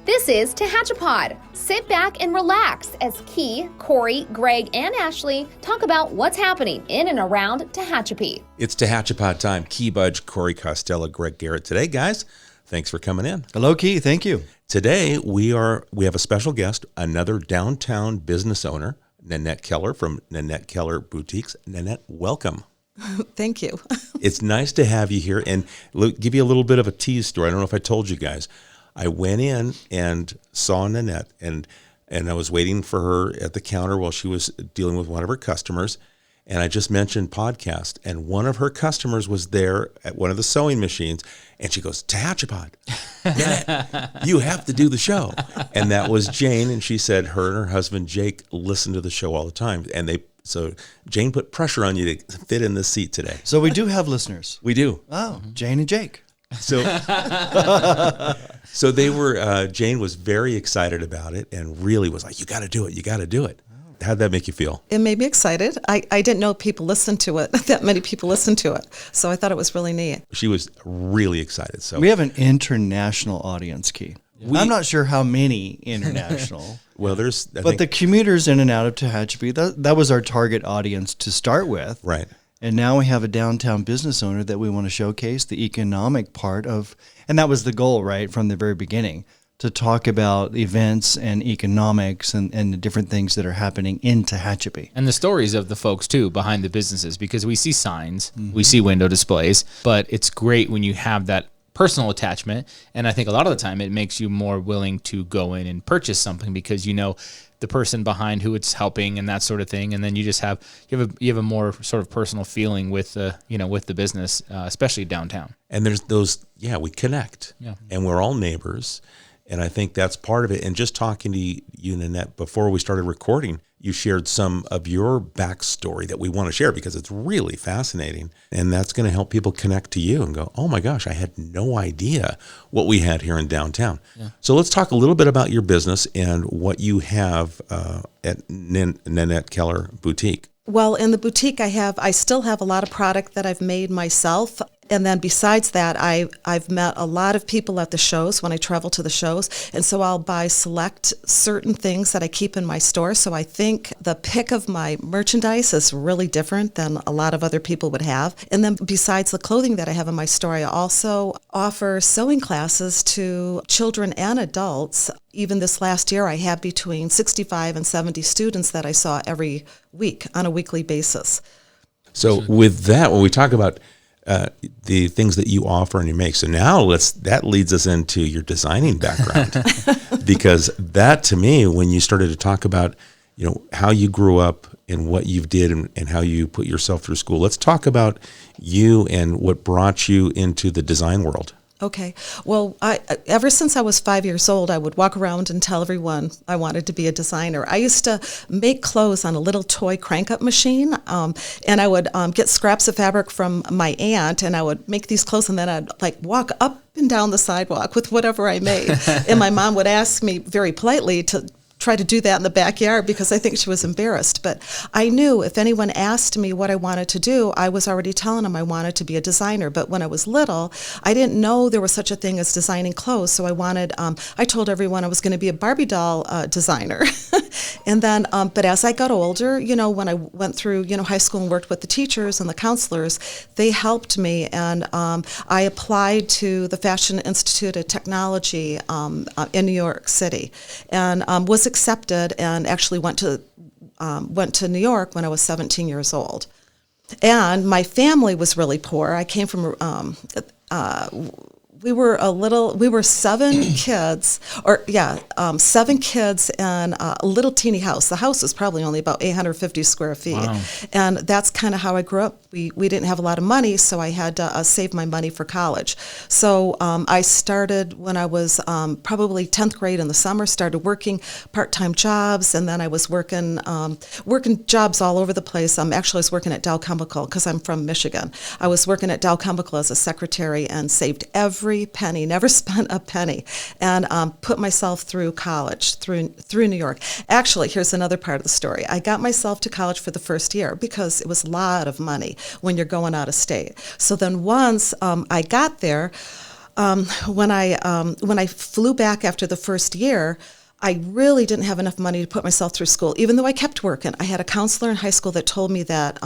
This is Tehachapi. Sit back and relax as Key, Corey, Greg, and Ashley talk about what's happening in and around Tehachapi. It's Tehachapi time. Key Budge, Corey Costello, Greg Garrett. Today, guys, thanks for coming in. Hello, Key. Thank you. Today, we have a special guest, another downtown business owner, Nannette Keller from Nannette Keller Boutiques. Nannette, welcome. Thank you. It's nice to have you here, and give you a little bit of a tease story. I don't know if I told you guys. I went in and saw Nannette, and I was waiting for her at the counter while she was dealing with one of her customers, and I just mentioned podcast, and one of her customers was there at one of the sewing machines, and she goes, Tehachapi, Nannette, you have to do the show. And that was Jane, and she said her and her husband Jake listen to the show all the time, and so Jane put pressure on you to fit in this seat today. So we do have listeners. We do. Oh, Jane and Jake. So, so they were. Jane was very excited about it, and really was like, "You got to do it! You got to do it!" How'd that make you feel? It made me excited. I didn't know people listened to it. That many people listened to it, so I thought it was really neat. She was really excited. So we have an international audience, Key. I'm not sure how many international. Well, but the commuters in and out of Tehachapi, that was our target audience to start with, right? And now we have a downtown business owner that we want to showcase the economic part of, and that was the goal, right, from the very beginning, to talk about events and economics and the different things that are happening in Tehachapi. And the stories of the folks, too, behind the businesses, because we see signs, we see window displays, but it's great when you have that personal attachment, and I think a lot of the time it makes you more willing to go in and purchase something because you know the person behind who it's helping and that sort of thing, and then you just have a more sort of personal feeling with the business, especially downtown. And there's those, we connect, and we're all neighbors, and I think that's part of it. And just talking to you, Nannette, before we started recording, you shared some of your backstory that we want to share because it's really fascinating, and that's going to help people connect to you and go, oh my gosh, I had no idea what we had here in downtown. Yeah. So let's talk a little bit about your business and what you have at Nannette Keller Boutique. Well, in the boutique I still have a lot of product that I've made myself. And then besides that, I've met a lot of people at the shows when I travel to the shows. And so I'll buy select certain things that I keep in my store. So I think the pick of my merchandise is really different than a lot of other people would have. And then besides the clothing that I have in my store, I also offer sewing classes to children and adults. Even this last year, I had between 65 and 70 students that I saw every week on a weekly basis. So with that, when we talk about the things that you offer and you make. So now that leads us into your designing background, because that to me, when you started to talk about, how you grew up and what you did and how you put yourself through school, let's talk about you and what brought you into the design world. Okay. Well, ever since I was 5 years old, I would walk around and tell everyone I wanted to be a designer. I used to make clothes on a little toy crank-up machine, and I would get scraps of fabric from my aunt, and I would make these clothes, and then I'd walk up and down the sidewalk with whatever I made. And my mom would ask me very politely to try to do that in the backyard because I think she was embarrassed. But I knew if anyone asked me what I wanted to do, I was already telling them I wanted to be a designer. But when I was little, I didn't know there was such a thing as designing clothes. So I told everyone I was going to be a Barbie doll designer. And then, but as I got older, when I went through, high school and worked with the teachers and the counselors, they helped me. And I applied to the Fashion Institute of Technology in New York City and was accepted and actually went to New York when I was 17 years old. And my family was really poor. I came from we were seven kids, seven kids in a little teeny house. The house was probably only about 850 square feet. Wow. And that's kind of how I grew up. We didn't have a lot of money, so I had to save my money for college. So I started when I was probably 10th grade in the summer, started working part-time jobs, and then I was working jobs all over the place. Actually, I was working at Dow Chemical because I'm from Michigan. I was working at Dow Chemical as a secretary and saved every penny, never spent a penny, and put myself through college, through New York. Actually, here's another part of the story. I got myself to college for the first year because it was a lot of money when you're going out of state. So then once I got there, When I flew back after the first year, I really didn't have enough money to put myself through school, even though I kept working. I had a counselor in high school that told me that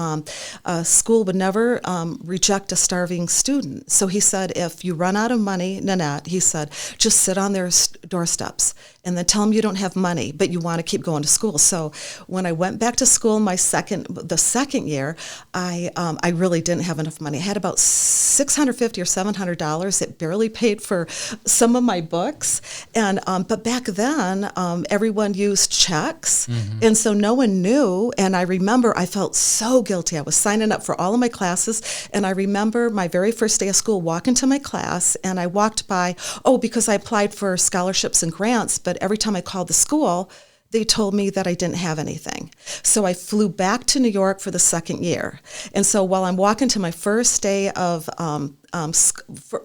school would never reject a starving student. So he said, if you run out of money, Nannette, he said, just sit on their doorsteps and then tell them you don't have money, but you want to keep going to school. So when I went back to school the second year, I really didn't have enough money. I had about $650 or $700. It barely paid for some of my books, and but back then everyone used checks, and so no one knew. And I remember I felt so guilty. I was signing up for all of my classes, and I remember my very first day of school walking to my class, and I walked by, because I applied for scholarships and grants, but every time I called the school, they told me that I didn't have anything. So I flew back to New York for the second year. And so while I'm walking to my first day of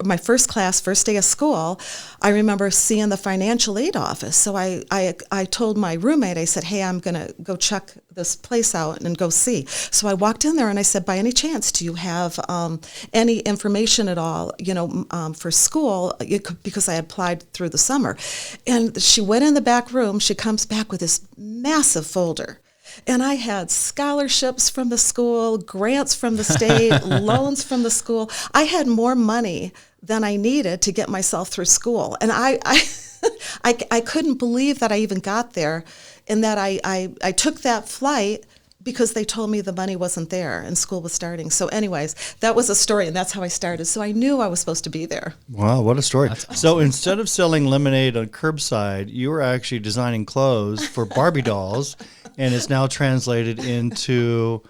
my first day of school, I remember seeing the financial aid office. So I told my roommate, I said, hey, I'm going to go check this place out and go see. So I walked in there and I said, by any chance, do you have any information at all, for school? Because I applied through the summer. And she went in the back room. She comes back with this massive folder. And I had scholarships from the school, grants from the state, loans from the school. I had more money than I needed to get myself through school. And I couldn't believe that I even got there, and that I took that flight because they told me the money wasn't there and school was starting. So anyways, that was a story, and that's how I started. So I knew I was supposed to be there. Wow, what a story. Awesome. So instead of selling lemonade on curbside, you were actually designing clothes for Barbie dolls, and it's now translated into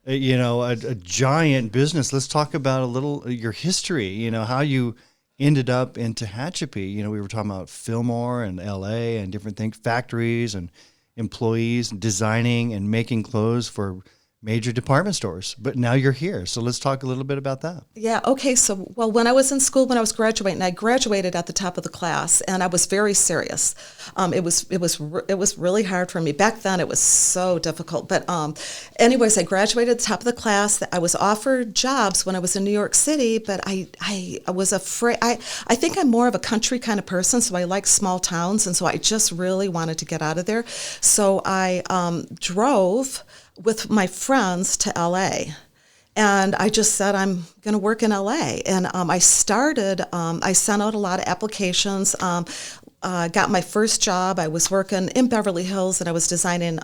a giant business. Let's talk about a little your history, how you ended up in Tehachapi. We were talking about Fillmore and LA and different things, factories and employees, designing and making clothes for major department stores. But now you're here. So let's talk a little bit about that. Yeah, okay. So, when I was in school, when I was graduating, I graduated at the top of the class, and I was very serious. It was really hard for me. Back then, it was so difficult. But anyways, I graduated at the top of the class. I was offered jobs when I was in New York City, but I was afraid. I think I'm more of a country kind of person, so I like small towns, and so I just really wanted to get out of there. So I drove with my friends to LA. And I just said, I'm going to work in LA. And I sent out a lot of applications, got my first job. I was working in Beverly Hills, and I was designing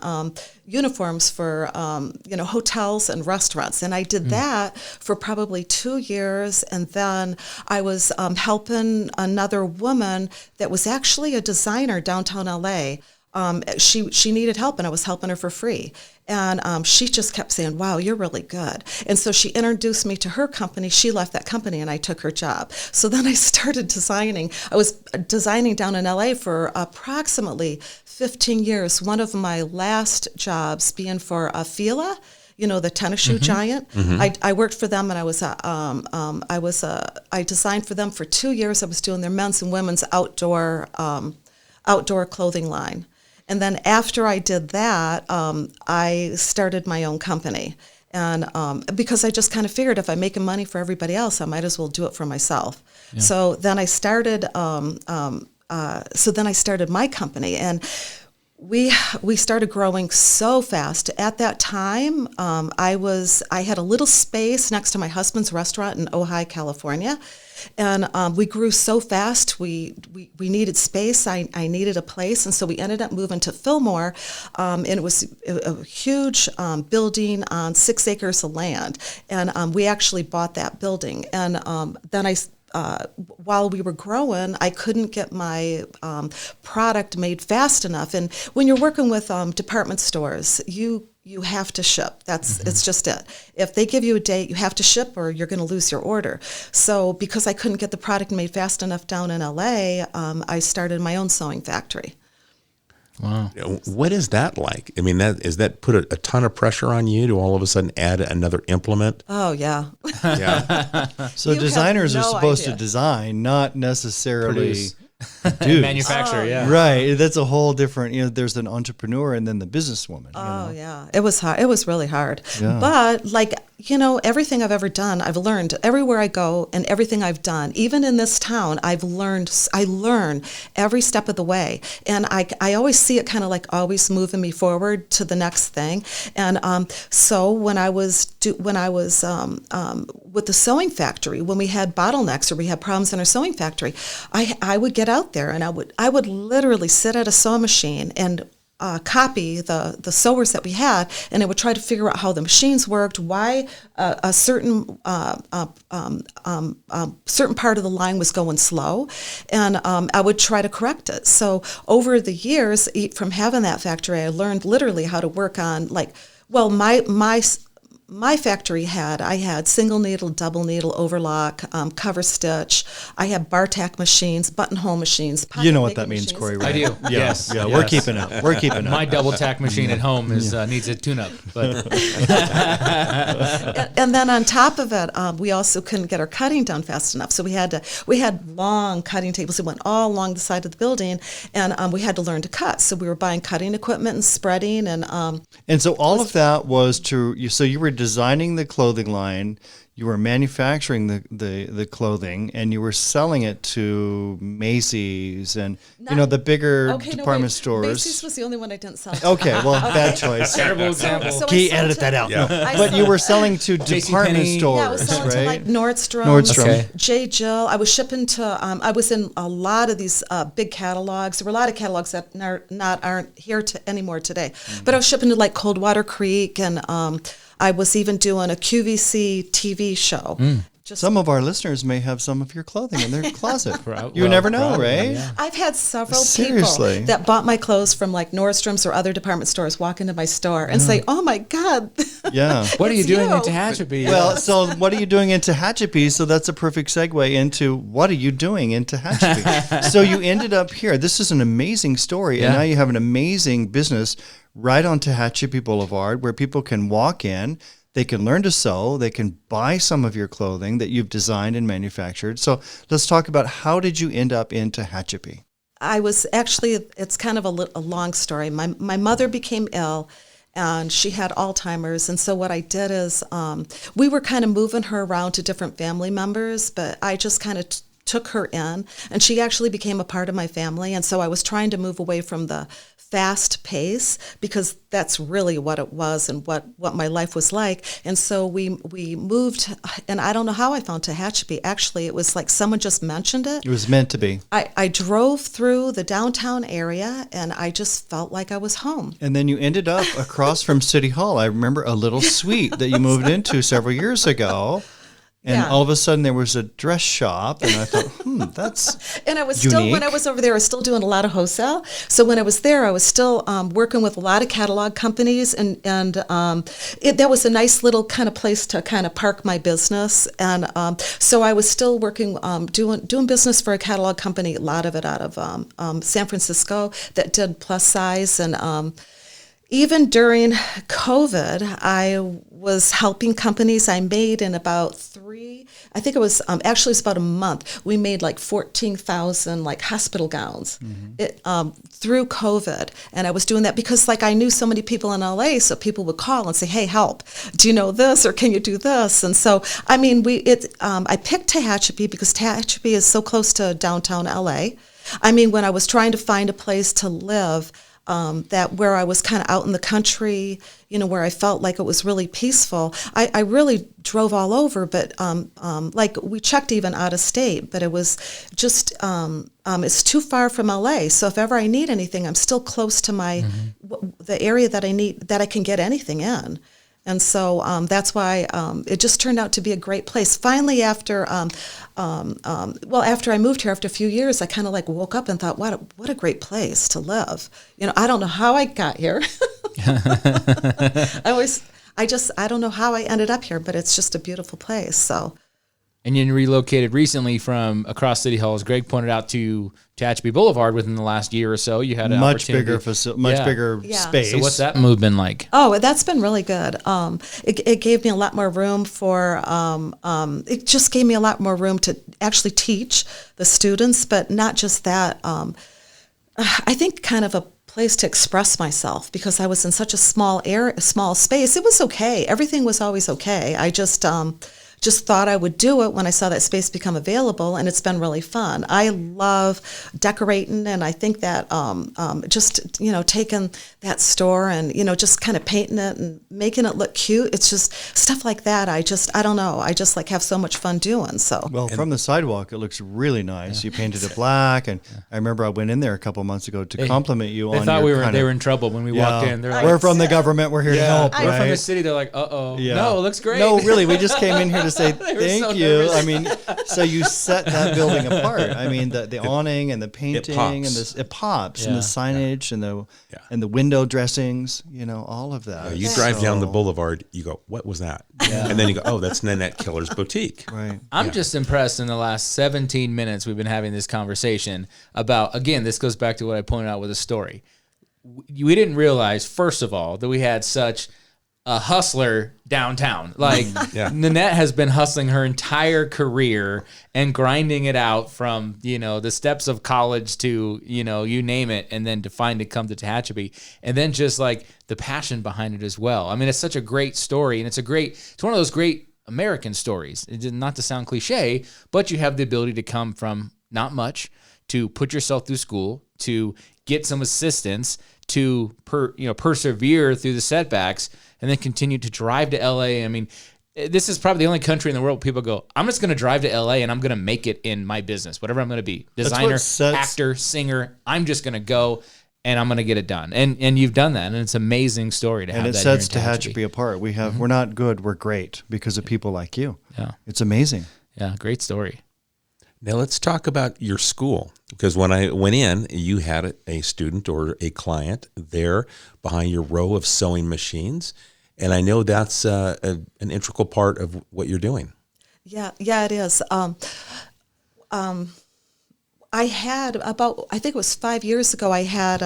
uniforms for, hotels and restaurants. And I did that for probably 2 years. And then I was helping another woman that was actually a designer downtown LA. She needed help, and I was helping her for free. And she just kept saying, wow, you're really good. And so she introduced me to her company. She left that company, and I took her job. So then I started designing. I was designing down in LA for approximately 15 years. One of my last jobs being for Fila, the tennis shoe giant. I worked for them, and I designed for them for 2 years. I was doing their men's and women's outdoor clothing line. And then after I did that, I started my own company. And because I just kind of figured if I'm making money for everybody else, I might as well do it for myself. Yeah. So then I started my company, and we started growing so fast. At that time, I had a little space next to my husband's restaurant in Ojai, California. And we grew so fast, we needed space. I needed a place, and so we ended up moving to Fillmore, and it was a huge building on 6 acres of land, and we actually bought that building. And then while we were growing, I couldn't get my product made fast enough. And when you're working with department stores, you have to ship. It's just it. If they give you a date, you have to ship, or you're going to lose your order. So because I couldn't get the product made fast enough down in LA, I started my own sewing factory. Wow. What is that like? I mean, that put a ton of pressure on you to all of a sudden add another implement? Oh, yeah. Yeah. So designers are supposed to design, not necessarily produce. Manufacture, yeah. Right. That's a whole different, there's an entrepreneur and then the businesswoman. Oh, yeah. It was hard. It was really hard. Yeah. But everything I've ever done, I've learned everywhere I go, and everything I've done, even in this town, I learn every step of the way. And I always see it kind of like always moving me forward to the next thing. And so when I was with the sewing factory, when we had bottlenecks or we had problems in our sewing factory, I would get out there and I would literally sit at a sewing machine and copy the sewers that we had, and I would try to figure out how the machines worked, why a certain certain part of the line was going slow, and I would try to correct it. So over the years, from having that factory, I learned literally how to work on my factory I had single needle, double needle, overlock, cover stitch. I had bar tack machines, buttonhole machines. You know what that means, machines. Corey, right? I do. Yeah, Yes. yeah, Yes. we're keeping up. We're keeping up. My double tack machine at home needs a tune-up. But And then on top of it, we also couldn't get our cutting done fast enough. So we had long cutting tables that went all along the side of the building, and we had to learn to cut. So we were buying cutting equipment and spreading, and so all of that was so you were designing the clothing line, you were manufacturing the clothing, and you were selling it to Macy's and the bigger department stores. Macy's was the only one I didn't sell to. Okay, well, bad choice. terrible example. So Can you I sold edit to- that out? Yeah. No. I But you sold- were selling to department JCPenney. stores, Yeah, I was selling right? to like Nordstrom, Nordstrom. J. Jill. I was shipping to. I was in a lot of these big catalogs. There were a lot of catalogs that aren't here anymore today. Mm-hmm. But I was shipping to like Coldwater Creek, and I was even doing a QVC TV show. Some of our listeners may have some of your clothing in their closet. You Well, never know, probably, right? yeah. I've had several Seriously? people that bought my clothes from like Nordstrom's or other department stores walk into my store and say, "Oh my God, Yeah. What are you It's doing you. in Tehachapi? Well, so what are you doing in Tehachapi? So that's a perfect segue into what are you doing in Tehachapi? So you ended up here. This is an amazing story, and Yeah. now you have an amazing business right on Tehachapi Boulevard where people can walk in. They can learn to sew. They can buy some of your clothing that you've designed and manufactured. So let's talk about how did you end up in Tehachapi? I was actually, it's kind of a long story. My mother became ill and she had Alzheimer's. And so what I did is we were kind of moving her around to different family members, but I just kind of took her in, and she actually became a part of my family. And so I was trying to move away from the fast pace, because that's really what it was and what my life was like. And so we moved, and I don't know how I found Tehachapi. Actually, it was like someone just mentioned it. It was meant to be. I drove through the downtown area, and I just felt like I was home. And then you ended up across from City Hall. I remember a little suite that you moved into several years ago. And Yeah. all of a sudden there was a dress shop, and I thought, that's And I was still, when I unique. was over there, I was still doing a lot of wholesale. So when I was there, I was still working with a lot of catalog companies, and that was a nice little kind of place to kind of park my business. And so I was still working, doing business for a catalog company, a lot of it out of San Francisco, that did plus size. And even during COVID, I was helping companies. I made in about I think it was actually it was about a month. We made like 14,000 like hospital gowns through COVID, and I was doing that because like I knew so many people in LA, so people would call and say, "Hey, help! Do you know this, or can you do this?" And so I mean, I picked Tehachapi because Tehachapi is so close to downtown LA. I mean, when I was trying to find a place to live, that where I was kind of out in the country, where I felt like it was really peaceful. I really drove all over, but like we checked even out of state, but it was just, it's too far from LA. So if ever I need anything, I'm still close to the area that I need, that I can get anything in. And so that's why it just turned out to be a great place. Finally, after I moved here, after a few years, I kind of like woke up and thought, what a great place to live. I don't know how I got here. I don't know how I ended up here, but it's just a beautiful place. So. And you relocated recently from across City Hall, as Greg pointed out, to Tehachapi Boulevard within the last year or so. You had an much opportunity. bigger bigger Yeah. space. So what's that move been like? Oh, that's been really good. It gave me a lot more room it just gave me a lot more room to actually teach the students, but not just that. I think kind of a place to express myself because I was in such a small space. It was okay. Everything was always okay. I just thought I would do it when I saw that space become available, and it's been really fun. I love decorating, and I think that just, taking that store and, just kind of painting it and making it look cute, it's just stuff like that. I don't know. I just have so much fun doing. So Well, from the sidewalk, it looks really nice. You painted it black, and I remember I went in there a couple months ago to compliment you They on thought your they were in trouble when we walked in. They're like, we're from the government. We're here to help. we're from the right? city. They're like, uh-oh. Yeah. No, it looks great. No, really, we just came in here to say They were thank so you. nervous. I mean, so you set that building apart. I mean, the awning and the painting and pops. it pops and Yeah. the signage and the window dressings, all of that. You drive down the boulevard, you go, what was that? And then you go, oh, that's Nannette Keller's boutique. Right. I'm just impressed in the last 17 minutes we've been having this conversation about, again, this goes back to what I pointed out with the story. We didn't realize, first of all, that we had such a hustler downtown. Like Nannette has been hustling her entire career and grinding it out from, the steps of college to, you name it, and then to come to Tehachapi, and then just like the passion behind it as well. I mean, it's such a great story, and it's one of those great American stories. Not to sound cliche, but you have the ability to come from not much to put yourself through school, to get some assistance, to persevere through the setbacks, and then continue to drive to LA. I mean, this is probably the only country in the world people go, I'm just going to drive to LA and I'm going to make it in my business, whatever I'm going to be. Designer, actor, singer. I'm just going to go and I'm going to get it done. And you've done that, and it's an amazing story to have that. And it sets Tehachapi apart. We're not good, we're great because of people like you. Yeah. It's amazing. Yeah, great story. Now let's talk about your school, because when I went in, you had a student or a client there behind your row of sewing machines, and I know that's an integral part of what you're doing. Yeah, it is. I had I think it was 5 years ago, I had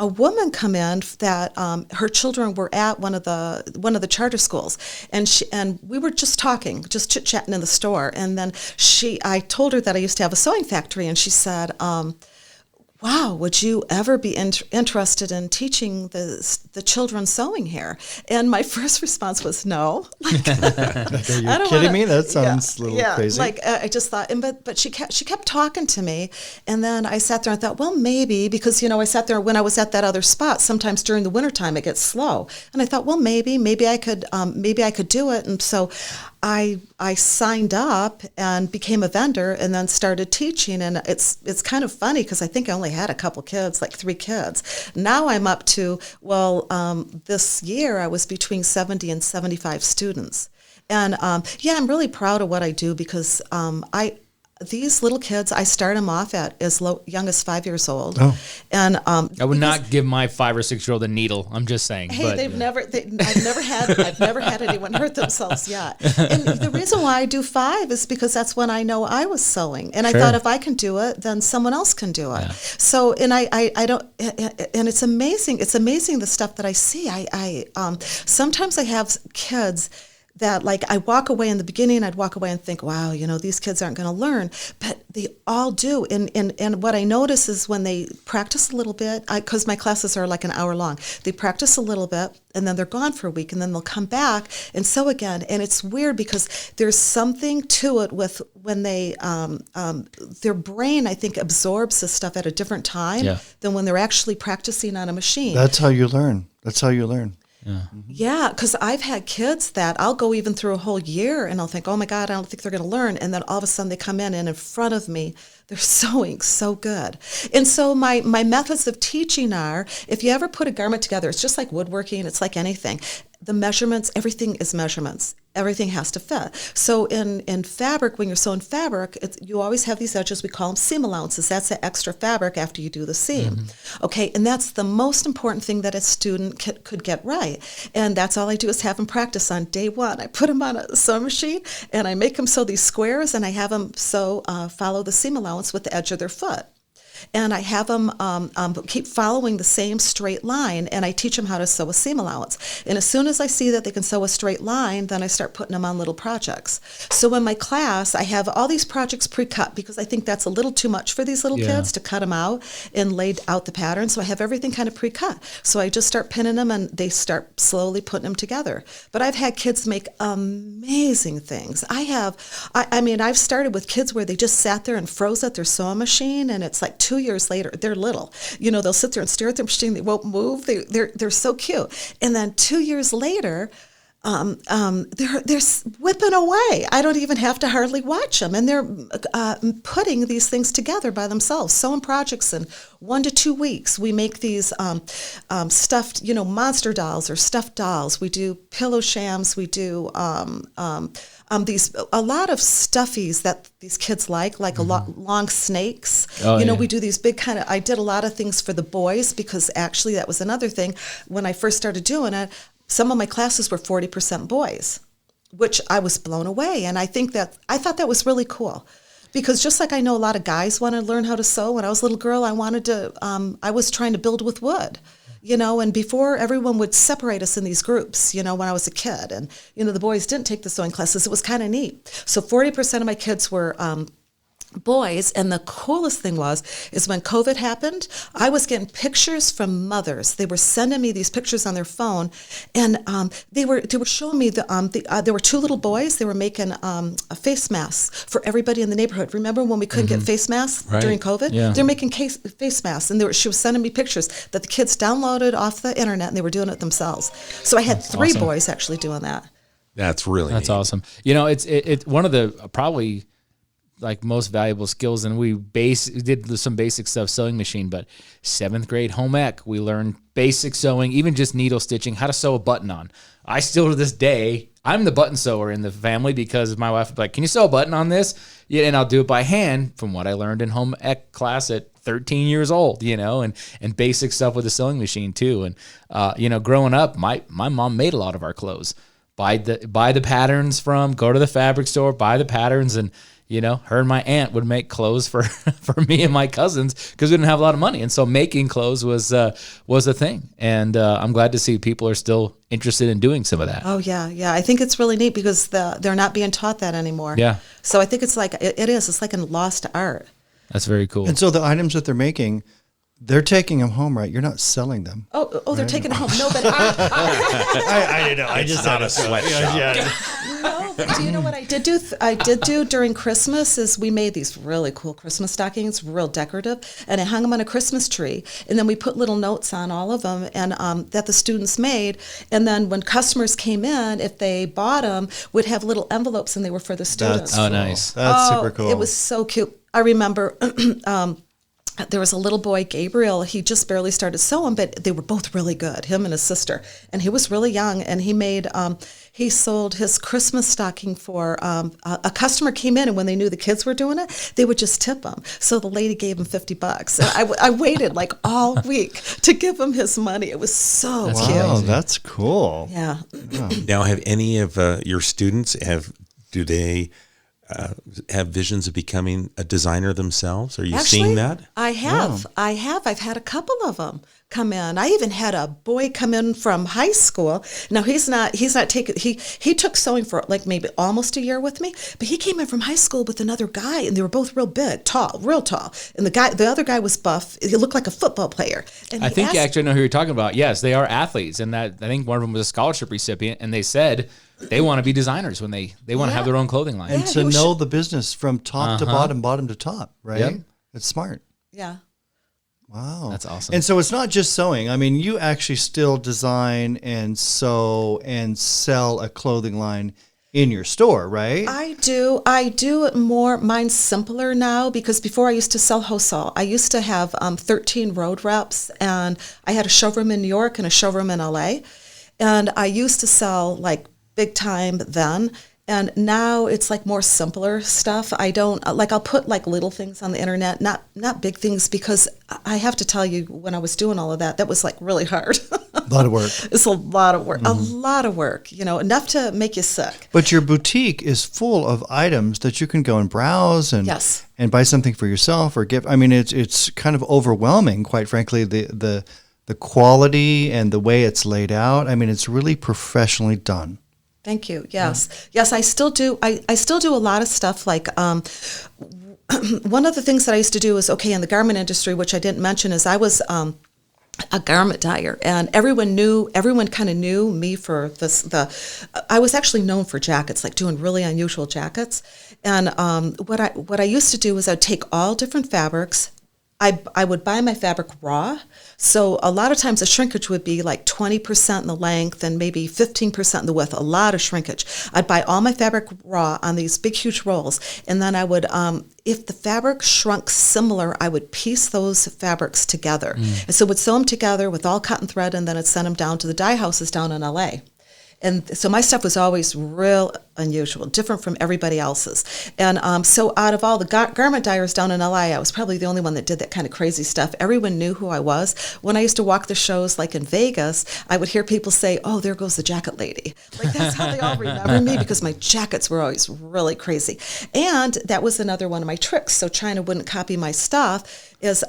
a woman come in that her children were at one of the charter schools, and we were just talking, just chit-chatting in the store, and then I told her that I used to have a sewing factory, and she said, wow, would you ever be interested in teaching the children sewing here? And my first response was no. Are you kidding me? That sounds a little crazy. I just thought, but she kept talking to me, and then I sat there and thought, well, maybe, because I sat there when I was at that other spot. Sometimes during the wintertime it gets slow, and I thought, well, maybe I could do it, and so I signed up and became a vendor, and then started teaching. And it's kind of funny because I think I only had a couple kids, like 3 kids. Now I'm up to, this year I was between 70 and 75 students. And I'm really proud of what I do because these little kids, I start them off at as young as 5 years old. Oh. And I would not give my 5 or 6 year old a needle. I'm just saying. Hey, I've never had anyone hurt themselves yet. And the reason why I do 5 is because that's when I know I was sewing, and I thought if I can do it, then someone else can do it. Yeah. So, and I don't, and it's amazing. It's amazing the stuff that I see. I sometimes I have kids that, like, I walk away in the beginning, I'd walk away and think, wow, these kids aren't going to learn, but they all do. And what I notice is when they practice a little bit, because my classes are like an hour long, they practice a little bit, and then they're gone for a week, and then they'll come back and sew again. And it's weird because there's something to it with when they, their brain, I think, absorbs this stuff at a different time than when they're actually practicing on a machine. That's how you learn. Yeah, because I've had kids that I'll go even through a whole year and I'll think, oh my God, I don't think they're going to learn. And then all of a sudden they come in and in front of me, they're sewing so good. And so my methods of teaching are, if you ever put a garment together, it's just like woodworking, it's like anything. The measurements, everything is measurements. Everything has to fit. So in fabric, when you're sewing fabric, you always have these edges. We call them seam allowances. That's the extra fabric after you do the seam. Mm-hmm. Okay, and that's the most important thing that a student could get right. And that's all I do is have them practice on day one. I put them on a sewing machine, and I make them sew these squares, and I have them follow the seam allowance with the edge of their foot. and I have them keep following the same straight line, and I teach them how to sew a seam allowance. And as soon as I see that they can sew a straight line, then I start putting them on little projects. So in my class, I have all these projects pre-cut because I think that's a little too much for these little kids to cut them out and lay out the pattern. So I have everything kind of pre-cut. So I just start pinning them, and they start slowly putting them together. But I've had kids make amazing things. I mean, I've started with kids where they just sat there and froze at their sewing machine, and it's like 2 years later, they're little. You know, they'll sit there and stare at their machine. They won't move. They're so cute. And then 2 years later, they're whipping away. I don't even have to hardly watch them, and they're putting these things together by themselves. Sewing projects in 1 to 2 weeks. We make these stuffed, monster dolls or stuffed dolls. We do pillow shams. We do a lot of stuffies that these kids like long snakes. We do these big I did a lot of things for the boys because actually that was another thing when I first started doing it. Some of my classes were 40% boys, which I was blown away. And I thought that was really cool. Because just like I know a lot of guys want to learn how to sew, when I was a little girl, I was trying to build with wood, and before everyone would separate us in these groups, when I was a kid. And, the boys didn't take the sewing classes. It was kind of neat. So 40% of my kids were boys, and the coolest thing is when COVID happened, I was getting pictures from mothers. They were sending me these pictures on their phone, and they were showing me there were 2 little boys. They were making a face mask for everybody in the neighborhood. Remember when we couldn't get face masks during COVID? Yeah. They're making face masks, and she was sending me pictures that the kids downloaded off the internet, and they were doing it themselves. So I had 3 boys actually doing that. That's really That's neat. awesome. It's one of the probably like most valuable skills, and we did some basic stuff, sewing machine, but 7th grade home ec, we learned basic sewing, even just needle stitching, how to sew a button on. I still to this day, I'm the button sewer in the family because my wife would be like, can you sew a button on this? Yeah, and I'll do it by hand from what I learned in home ec class at 13 years old, and basic stuff with the sewing machine too. And, growing up, my mom made a lot of our clothes. Buy the patterns go to the fabric store, buy the patterns, and her and my aunt would make clothes for me and my cousins because we didn't have a lot of money. And so making clothes was a thing. And I'm glad to see people are still interested in doing some of that. Oh, yeah. I think it's really neat because they're not being taught that anymore. Yeah. So I think it's like, it's like a lost art. That's very cool. And so the items that they're making, they're taking them home, right? You're not selling them. Oh, they're taking it home. No, but I didn't know. I just not a sweatshop. No, but do you know what I did do? I did do during Christmas is we made these really cool Christmas stockings, real decorative, and I hung them on a Christmas tree. And then we put little notes on all of them, and that the students made. And then when customers came in, if they bought them, would have little envelopes, and they were for the students. Oh, nice. That's super cool. It was so cute. I remember. There was a little boy, Gabriel. He just barely started sewing, but they were both really good, him and his sister. And he was really young, and he sold his Christmas stocking for a customer came in, and when they knew the kids were doing it, they would just tip him. So the lady gave him $50. And I waited like all week to give him his money. It was so cute. Wow, that's cool. Yeah. Now, have any of your students do they have visions of becoming a designer themselves? Are you seeing that? I have. Yeah. I have. I've had a couple of them come in. I even had a boy come in from high school. Now he's not taking, he took sewing for like maybe almost a year with me, but he came in from high school with another guy, and they were both real big, real tall. And the other guy was buff. He looked like a football player. And I think you actually know who you're talking about. Yes, they are athletes. And that I think one of them was a scholarship recipient, and they said they want to be designers when they want to have their own clothing line. And to know the business from top to bottom to top, right? Yep. It's smart. Yeah. Wow. That's awesome. And so it's not just sewing. I mean, you actually still design and sew and sell a clothing line in your store, right? I do it more. Mine's simpler now because before I used to sell wholesale. I used to have 13 road reps, and I had a showroom in New York and a showroom in LA. And I used to sell like big time then. And now it's like more simpler stuff. I don't I'll put like little things on the internet, not big things, because I have to tell you, when I was doing all of that, that was like really hard. A lot of work. It's a lot of work, a lot of work, enough to make you sick. But your boutique is full of items that you can go and browse and Yes. and buy something for yourself or gift. I mean, it's kind of overwhelming, quite frankly, the quality and the way it's laid out. I mean, it's really professionally done. Thank you. Yes. Yes, I still do. I still do a lot of stuff like one of the things that I used to do is, in the garment industry, which I didn't mention, is I was a garment dyer, and everyone kind of knew me for this. I was actually known for jackets, like doing really unusual jackets. And what I used to do is I'd take all different fabrics. I would buy my fabric raw. So a lot of times the shrinkage would be like 20% in the length and maybe 15% in the width, a lot of shrinkage. I'd buy all my fabric raw on these big, huge rolls. And then I would, if the fabric shrunk similar, I would piece those fabrics together. And so would sew them together with all cotton thread, and then I'd send them down to the dye houses down in LA. And so my stuff was always real unusual, different from everybody else's. And so out of all the garment dyers down in LA, I was probably the only one that did that kind of crazy stuff. Everyone knew who I was. When I used to walk the shows like in Vegas, I would hear people say, "Oh, there goes the jacket lady." Like that's how they all remember me, because my jackets were always really crazy. And that was another one of my tricks. So China wouldn't copy my stuff is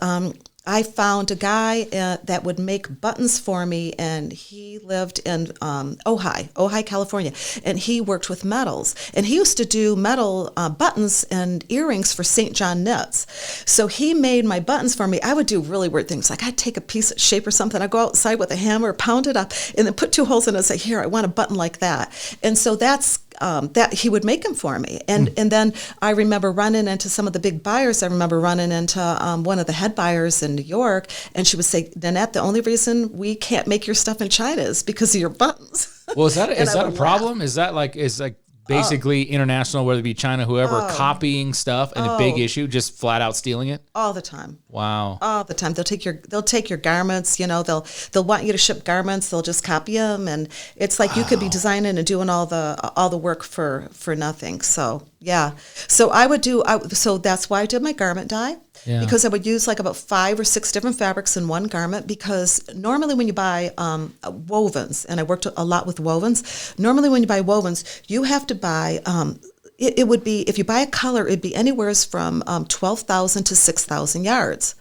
I found a guy that would make buttons for me, and he lived in Ojai, California, and he worked with metals. And he used to do metal buttons and earrings for St. John Knits. So he made my buttons for me. I would do really weird things, like I'd take a piece of shape or something, I'd go outside with a hammer, pound it up, and then put 2 holes in it and say, "Here, I want a button like that." And so that's that he would make them for me. And then I remember running into some of the big buyers. I remember running into one of the head buyers in New York, and she would say, "Nannette, the only reason we can't make your stuff in China is because of your buttons." Well, is that a problem? Is that like basically international, whether it be China, whoever, copying stuff and a big issue, just flat out stealing it? All the time. Wow. All the time. They'll take your garments, they'll want you to ship garments, they'll just copy them, and it's like you could be designing and doing all the work for nothing. So, yeah. So so that's why I did my garment dye. Yeah. Because I would use like about 5 or 6 different fabrics in one garment, because normally when you buy wovens, and I worked a lot with wovens, normally when you buy wovens, you have to buy, it would be, if you buy a color, it'd be anywhere from 12,000 to 6,000 yards.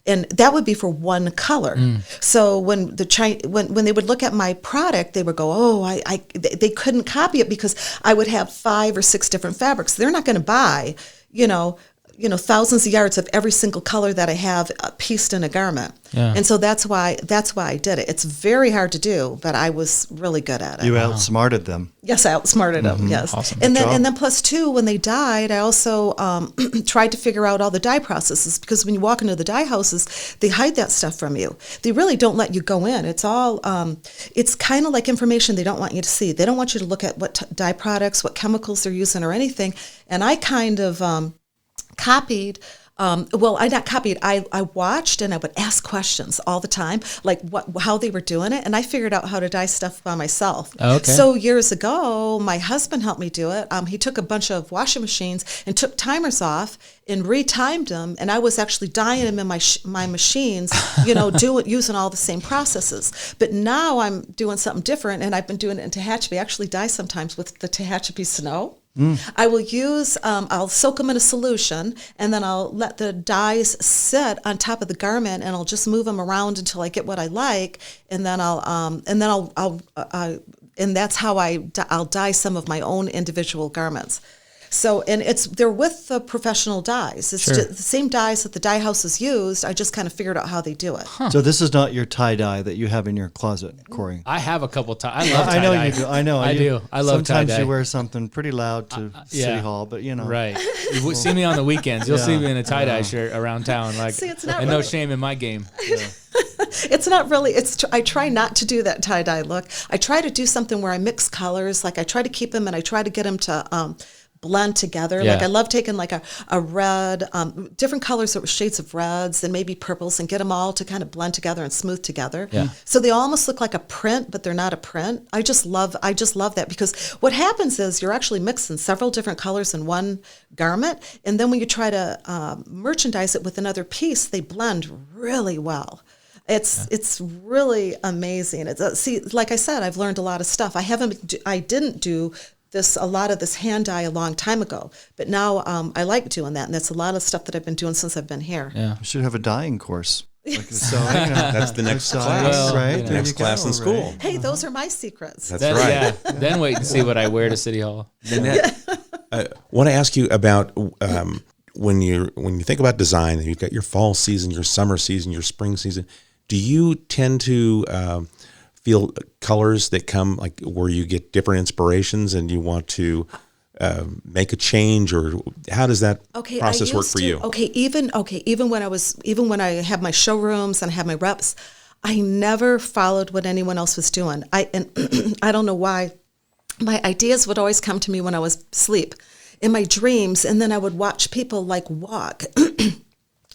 And that would be for one color. So when when they would look at my product, they would go, "Oh, they couldn't copy it because I would have 5 or 6 different fabrics." They're not going to buy, thousands of yards of every single color that I have pieced in a garment. Yeah. And so that's why I did it. It's very hard to do, but I was really good at it. You outsmarted them. Yes, I outsmarted them. Yes. Awesome. And then plus 2, when they dyed, I also tried to figure out all the dye processes, because when you walk into the dye houses, they hide that stuff from you. They really don't let you go in. It's all it's kind of like information they don't want you to see. They don't want you to look at what dye products, what chemicals they're using or anything. And I kind of copied. I watched, and I would ask questions all the time, like how they were doing it, and I figured out how to dye stuff by myself. Okay. So years ago, my husband helped me do it. He took a bunch of washing machines and took timers off and retimed them, and I was actually dyeing them in my machines, using all the same processes. But now I'm doing something different, and I've been doing it in Tehachapi. I actually dye sometimes with the Tehachapi snow. I will use, I'll soak them in a solution, and then I'll let the dyes sit on top of the garment, and I'll just move them around until I get what I like, and then and that's how I'll dye some of my own individual garments. So, and they're with the professional dyes. It's just the same dyes that the dye houses used. I just kind of figured out how they do it. Huh. So this is not your tie dye that you have in your closet, Corey. I have a couple I love tie-dye. I know you do. I know. I do. I love tie-dye. Sometimes you wear something pretty loud to City Hall, but Right. You see me on the weekends. You'll see me in a tie-dye shirt around town. No shame in my game. Yeah. It's not really, I try not to do that tie-dye look. I try to do something where I mix colors. Like I try to keep them, and I try to get them to blend together. Yeah. Like I love taking like a red, different colors, shades of reds and maybe purples, and get them all to kind of blend together and smooth together. Yeah. So they almost look like a print, but they're not a print. I just love that, because what happens is you're actually mixing several different colors in one garment, and then when you try to merchandise it with another piece, they blend really well. It's really amazing. See, like I said, I've learned a lot of stuff. I didn't do a lot of this hand dye a long time ago, but now I like doing that, and that's a lot of stuff that I've been doing since I've been here. Yeah. We should have a dyeing course. Like That's the next class, right? you know. Next class in school. Right. Hey, those are my secrets. That's right. Yeah. Then wait and see what I wear to City Hall. Nannette, I want to ask you about when you think about design, and you've got your fall season, your summer season, your spring season. Do you tend to feel colors that come like where you get different inspirations and you want to make a change, or how does that process work for you? Even when I had my showrooms and I had my reps, I never followed what anyone else was doing. I don't know why. My ideas would always come to me when I was asleep, in my dreams, and then I would watch people like walk.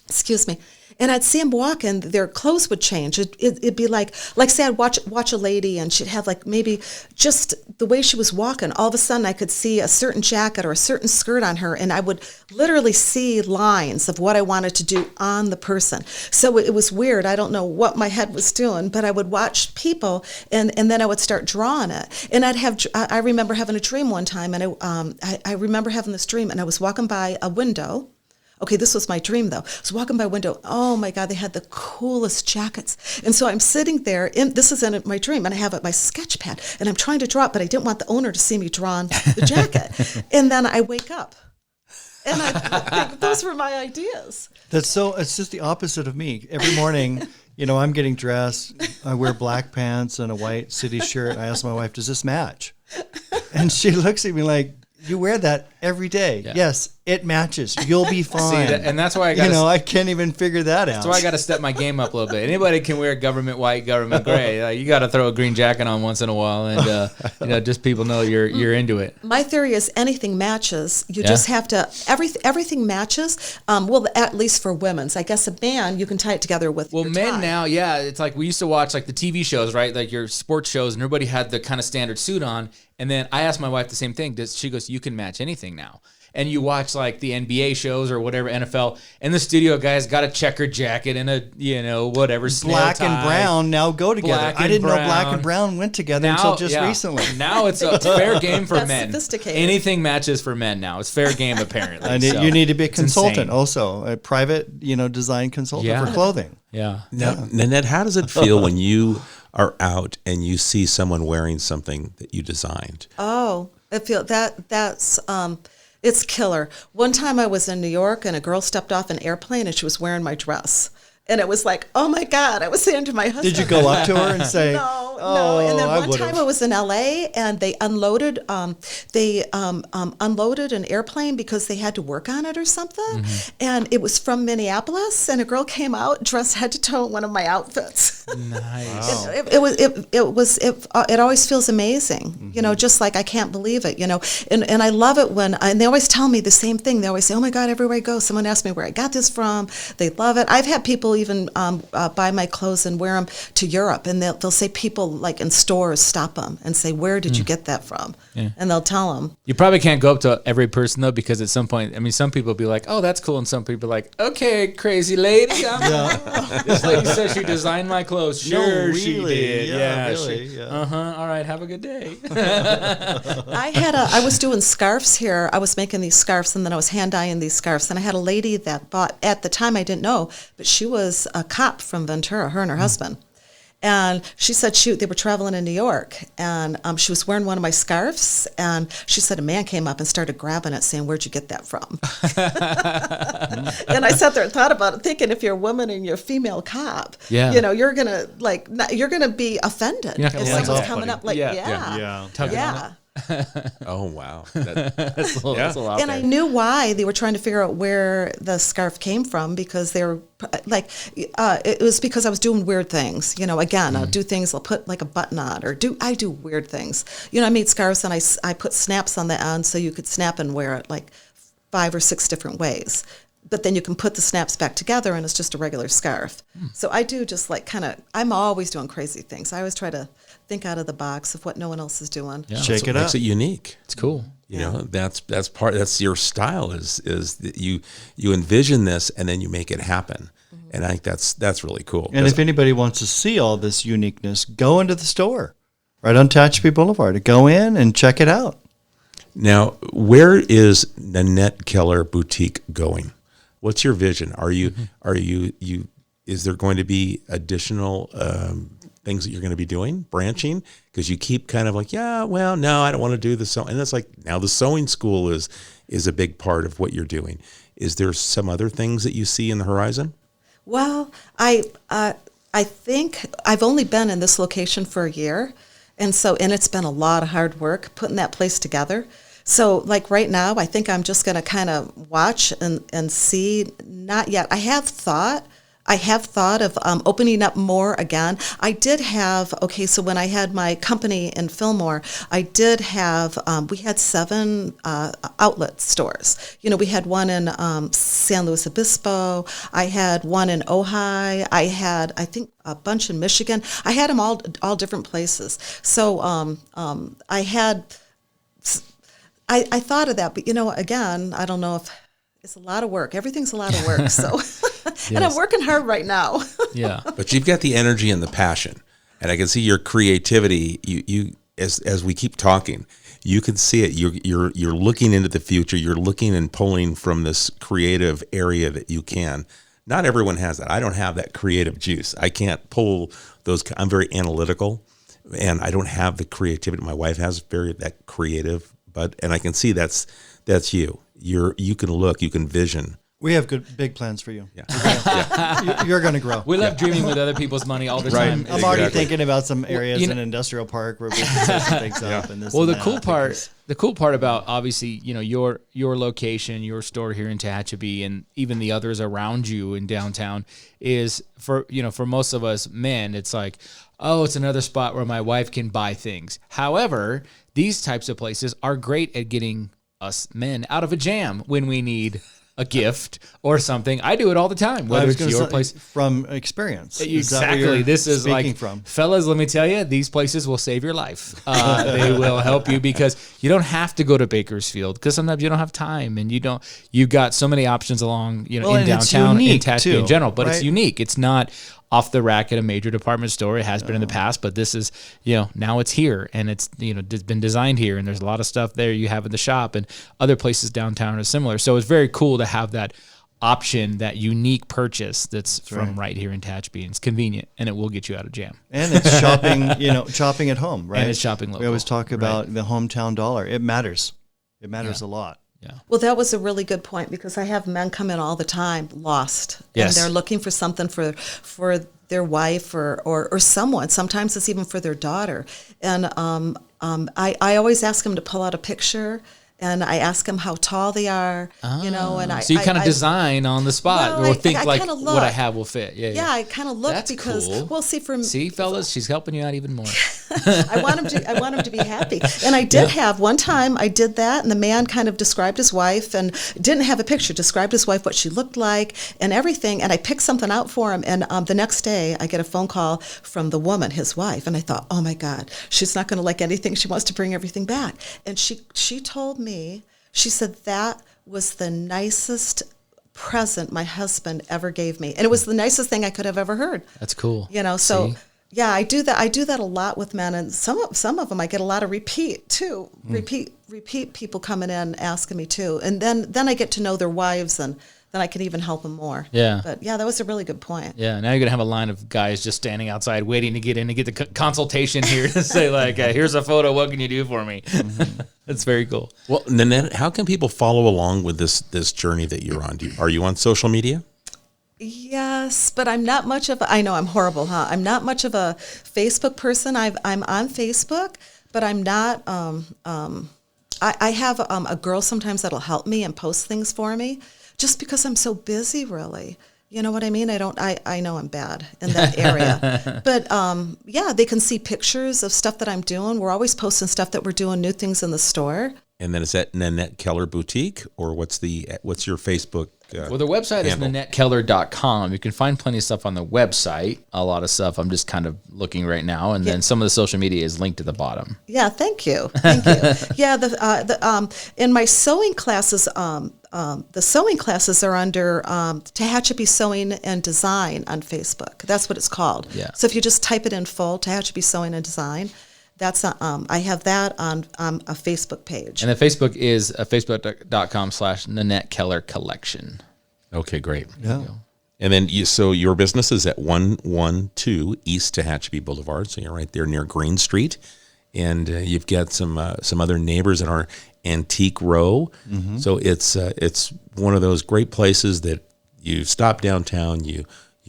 Excuse me. And I'd see them walk, and their clothes would change. It'd be like say I'd watch a lady, and she'd have like maybe just the way she was walking. All of a sudden, I could see a certain jacket or a certain skirt on her, and I would literally see lines of what I wanted to do on the person. So it was weird. I don't know what my head was doing, but I would watch people, and then I would start drawing it. And I remember having a dream one time, and I remember having this dream, and I was walking by a window. Okay, this was my dream, though. I was walking by a window. Oh, my God, they had the coolest jackets. And so I'm sitting there. This is in my dream, and I have my sketch pad, and I'm trying to draw it, but I didn't want the owner to see me drawing the jacket. And then I wake up, and I think those were my ideas. It's just the opposite of me. Every morning, I'm getting dressed. I wear black pants and a white city shirt. I ask my wife, does this match? And she looks at me like, you wear that every day. Yeah. Yes, it matches. You'll be fine. See, and that's why I got. I can't even figure that out. That's why I got to step my game up a little bit. Anybody can wear government white, government gray. You got to throw a green jacket on once in a while, and just people know you're into it. My theory is anything matches. You just have to. Everything matches. Well, at least for women's. I guess a man you can tie it together with. Well, your men tie. now, it's like we used to watch like the TV shows, right? Like your sports shows, and everybody had the kind of standard suit on. And then I asked my wife the same thing. She goes, you can match anything now. And you watch like the NBA shows or whatever, NFL, and the studio guy's got a checkered jacket and a, whatever, black and brown now go together. I didn't know black and brown went together until just recently. Now it's fair game for That's men. sophisticated. Anything matches for men now. It's fair game apparently. And you need to be a consultant also, a private, design consultant for clothing. Yeah. Now, Nannette, how does it feel when you are out and you see someone wearing something that you designed? Oh, I feel that's it's killer. One time I was in New York, and a girl stepped off an airplane, and she was wearing my dress. And it was like, oh my God, I was saying to my husband. Did you go up to her and say, no. Oh, And then I one time I was in LA, and they unloaded unloaded an airplane because they had to work on it or something. Mm-hmm. And it was from Minneapolis, and a girl came out dressed head to toe in one of my outfits. Nice. Wow. It always feels amazing, mm-hmm. Just like I can't believe it, and I love it and they always tell me the same thing. They always say, oh my God, everywhere I go, someone asks me where I got this from. They love it. I've had people even buy my clothes and wear them to Europe, and they'll say people like in stores stop them and say, where did you get that from? Yeah. And they'll tell them. You probably can't go up to every person though, because at some point, some people be like, oh, that's cool, and some people are like, okay, crazy lady, this lady says she designed my clothes. Sure, really? She did. Yeah, really. Yeah. All right, have a good day. I was doing scarves here. I was making these scarves, and then I was hand dyeing these scarves, and I had a lady that bought, at the time I didn't know, but she was a cop from Ventura, her and her husband. And she said they were traveling in New York, and she was wearing one of my scarves, and she said a man came up and started grabbing it, saying, where'd you get that from? And I sat there and thought about it, thinking if you're a woman and you're a female cop, you're gonna be offended if someone's coming up like, yeah. Oh, wow. That's a little out and there. I knew why they were trying to figure out where the scarf came from, because they were it was because I was doing weird things. Again, I'll do things, I'll put like a button on, I do weird things. I made scarves, and I put snaps on the end so you could snap and wear it like 5 or 6 different ways. But then you can put the snaps back together, and it's just a regular scarf. So I do just like I'm always doing crazy things. I always try to think out of the box of what no one else is doing. Yeah, shake it up. Makes up. it unique. It's cool. That's your style is that you envision this, and then you make it happen. And I think that's really cool. And if anybody wants to see all this uniqueness, go into the store right on Tehachapi Boulevard. Go in and check it out. Now, where is Nannette Keller Boutique going? What's your vision? Is there going to be additional things that you're going to be doing, branching? Because you keep kind of like, yeah, well, no, I don't want to do the sewing. And it's like, now the sewing school is a big part of what you're doing. Is there some other things that you see in the horizon? Well, I think I've only been in this location for a year, and it's been a lot of hard work putting that place together. So like right now, I think I'm just going to kind of watch and see. Not yet. I have thought of opening up more again. I did have, so when I had my company in Fillmore, I did have, we had 7 outlet stores. We had one in San Luis Obispo. I had one in Ojai. I had, I think, a bunch in Michigan. I had them all different places. So I thought of that, but again, I don't know if it's a lot of work. Everything's a lot of work. So, and I'm working hard right now. Yeah. But you've got the energy and the passion, and I can see your creativity. You as we keep talking, you can see it. You're looking into the future. You're looking and pulling from this creative area that you can. Not everyone has that. I don't have that creative juice. I can't pull those. I'm very analytical, and I don't have the creativity. My wife has that creative, and I can see that's you. You can look, you can vision. We have big plans for you. Yeah. You're going to grow. We love dreaming with other people's money all the time. I'm already thinking about some areas in Industrial Park where we can set some things up. And this well, and the cool part about obviously, your location, your store here in Tehachapi, and even the others around you in downtown is for most of us men, it's like, oh, it's another spot where my wife can buy things. However, these types of places are great at getting us men out of a jam when we need a gift or something. I do it all the time, whether it's your place. From experience. Exactly. This is like, fellas, let me tell you, these places will save your life. They will help you because you don't have to go to Bakersfield because sometimes you don't have time and you've got so many options along, in downtown, in Tehachapi in general, but it's unique. It's not off the rack at a major department store. It has been in the past, but this is, now it's here and it's, been designed here and there's a lot of stuff there you have in the shop and other places downtown are similar. So it's very cool to have that option, that unique purchase that's from right here in Tehachapi. It's convenient and it will get you out of jam. And it's shopping, shopping at home, right? And it's shopping local. We always talk about the hometown dollar. It matters. It matters a lot. Yeah. Well, that was a really good point because I have men come in all the time lost. Yes. And they're looking for something for their wife or someone. Sometimes it's even for their daughter. And I always ask them to pull out a picture. And I ask them how tall they are, and so you kind of design on the spot, or think like what I have will fit. Yeah. I kind of look. That's because cool. See, fellas, she's helping you out even more. I want him to be happy. And I did have one time I did that, and the man kind of described his wife and didn't have a picture. Described his wife, what she looked like, and everything. And I picked something out for him. And the next day, I get a phone call from the woman, his wife, and I thought, oh my God, she's not going to like anything. She wants to bring everything back. And she told me. She said that was the nicest present my husband ever gave me, and it was the nicest thing I could have ever heard. That's cool. So yeah, I do that. I do that a lot with men, and some of them I get a lot of repeat too. Repeat people coming in asking me too, and then I get to know their wives and. Then I can even help them more. Yeah. But yeah, that was a really good point. Yeah. Now you're going to have a line of guys just standing outside waiting to get in to get the consultation here to say like, here's a photo. What can you do for me? That's very cool. Well, Nannette, how can people follow along with this journey that you're on? Are you on social media? Yes, but I'm not much of I know I'm horrible, huh? I'm not much of a Facebook person. I'm on Facebook, but I'm not, I have a girl sometimes that'll help me and post things for me. Just because I'm so busy, really. You know what I mean? I know I'm bad in that area. But, they can see pictures of stuff that I'm doing. We're always posting stuff that we're doing, new things in the store. And then is that Nannette Keller Boutique, or what's your Facebook? Well, the website is NannetteKeller.com. You can find plenty of stuff on the website. A lot of stuff I'm just kind of looking right now, and then some of the social media is linked to the bottom. Yeah, thank you. Yeah, in my sewing classes, the sewing classes are under Tehachapi Sewing and Design on Facebook. That's what it's called. Yeah. So if you just type it in full, Tehachapi Sewing and Design, that's I have that on a Facebook page. And the Facebook is facebook.com/Nannette Keller Collection. Okay, great. Yeah. And then so your business is at 112 East Tehachapi Boulevard, so you're right there near Green Street, and you've got some other neighbors in our antique row. Mm-hmm. So it's one of those great places that you stop downtown, you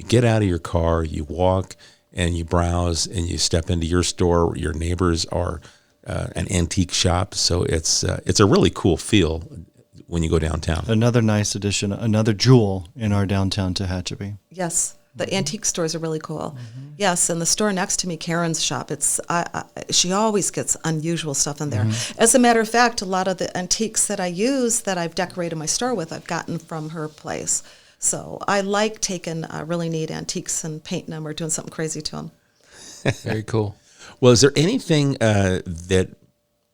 get out of your car, you walk, and you browse, and you step into your store. Your neighbors are an antique shop, so it's a really cool feel when you go downtown. Another nice addition, another jewel in our downtown Tehachapi. Yes, the antique stores are really cool. Mm-hmm. Yes, and the store next to me, Karen's shop, she always gets unusual stuff in there. Mm-hmm. As a matter of fact, a lot of the antiques that I use that I've decorated my store with, I've gotten from her place. So I like taking really neat antiques and painting them or doing something crazy to them. Very cool. Well, is there anything that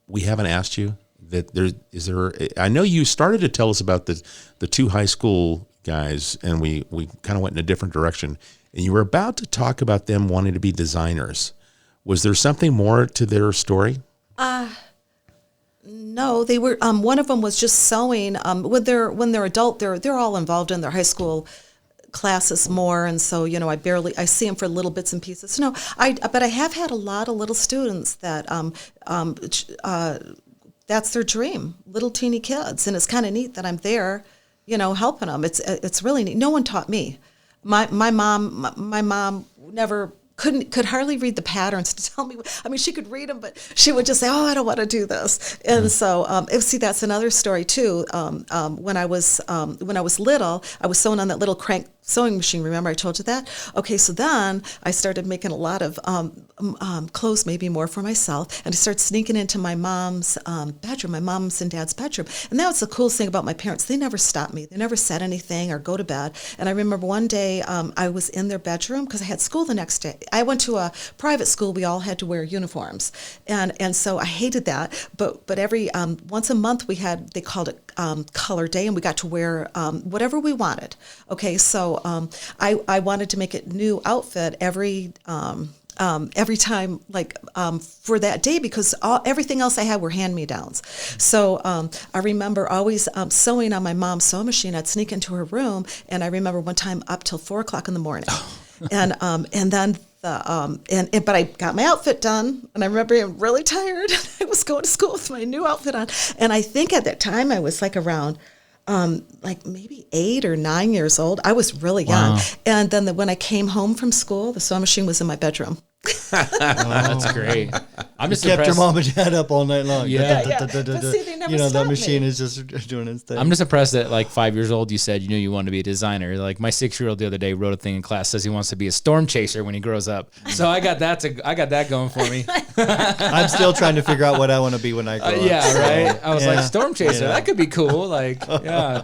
we haven't asked you? I know you started to tell us about the two high school guys, and we kind of went in a different direction. And you were about to talk about them wanting to be designers. Was there something more to their story? No, they were. One of them was just sewing. When they're adult, they're all involved in their high school classes more, and so I see them for little bits and pieces. No, but I have had a lot of little students that that's their dream, little teeny kids, and it's kind of neat that I'm there, helping them. It's really neat. No one taught me. My mom never. Could hardly read the patterns to tell me. I mean, she could read them, but she would just say, "Oh, I don't want to do this." And so, see, that's another story too. When I was little, I was sewing on that little crank sewing machine. Remember, I told you that? Okay, so then I started making a lot of clothes, maybe more for myself, and I started sneaking into my mom's bedroom, my mom's and dad's bedroom. And that was the coolest thing about my parents. They never stopped me. They never said anything or go to bed. And I remember one day I was in their bedroom because I had school the next day. I went to a private school. We all had to wear uniforms, and so I hated that. But every once a month they called it color day, and we got to wear whatever we wanted. Okay, so I wanted to make a new outfit every time, for that day, because everything else I had were hand-me-downs. So I remember always sewing on my mom's sewing machine. I'd sneak into her room, and I remember one time up till 4:00 in the morning, and then. But I got my outfit done, and I remember being really tired. I was going to school with my new outfit on, and I think at that time I was around maybe 8 or 9 years old. I was really young. Wow. And then when I came home from school, the sewing machine was in my bedroom. That's great. I'm just kept your mom and dad up all night long. Yeah. But see, they never stopped that machine me. is just doing its thing. I'm just impressed that 5 years old, you said you knew you wanted to be a designer. Like my 6-year-old the other day wrote a thing in class, says he wants to be a storm chaser when he grows up. So I got that going for me. I'm still trying to figure out what I want to be when I grow up. Yeah, right. I was like, storm chaser, that could be cool. Yeah.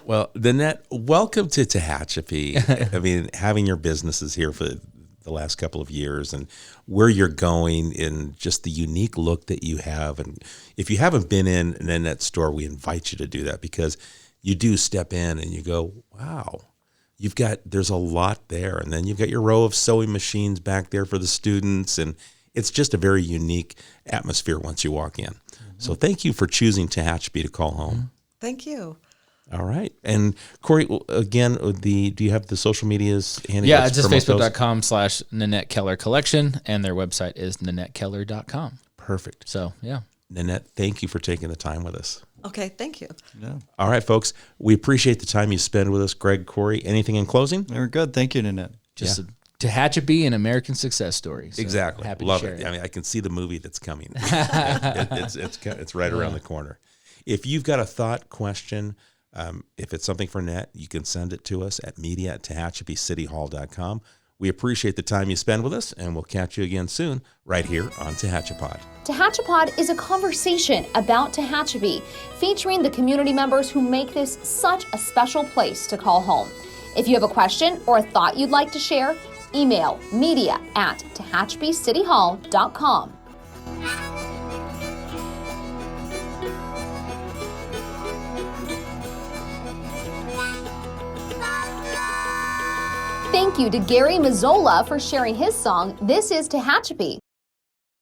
Well, Nannette, welcome to Tehachapi. I mean, having your businesses here for the last couple of years and where you're going and just the unique look that you have. And if you haven't been in Nannette's store, we invite you to do that, because you do step in and you go, wow, there's a lot there. And then you've got your row of sewing machines back there for the students. And it's just a very unique atmosphere once you walk in. Mm-hmm. So thank you for choosing Tehachapi to call home. Thank you. All right. And Corey, again, do you have the social medias handy? Yeah, it's just facebook.com/Nannette Keller Collection, and their website is NannetteKeller.com. Perfect. So, yeah. Nannette, thank you for taking the time with us. Okay, thank you. Yeah. All right, folks. We appreciate the time you spend with us. Greg, Corey, anything in closing? We're good. Thank you, Nannette. Just a Tehachapi, an American success story. So exactly. Happy Love to share it. I mean, I can see the movie that's coming. It's right around the corner. If you've got a thought, question, if it's something for Nannette, you can send it to us at media@TehachapiCityHall.com. We appreciate the time you spend with us, and we'll catch you again soon right here on Tehachapi. Tehachapi is a conversation about Tehachapi, featuring the community members who make this such a special place to call home. If you have a question or a thought you'd like to share, email media@tehachapicityhall.com. Thank you to Gary Mazzola for sharing his song, This is Tehachapi.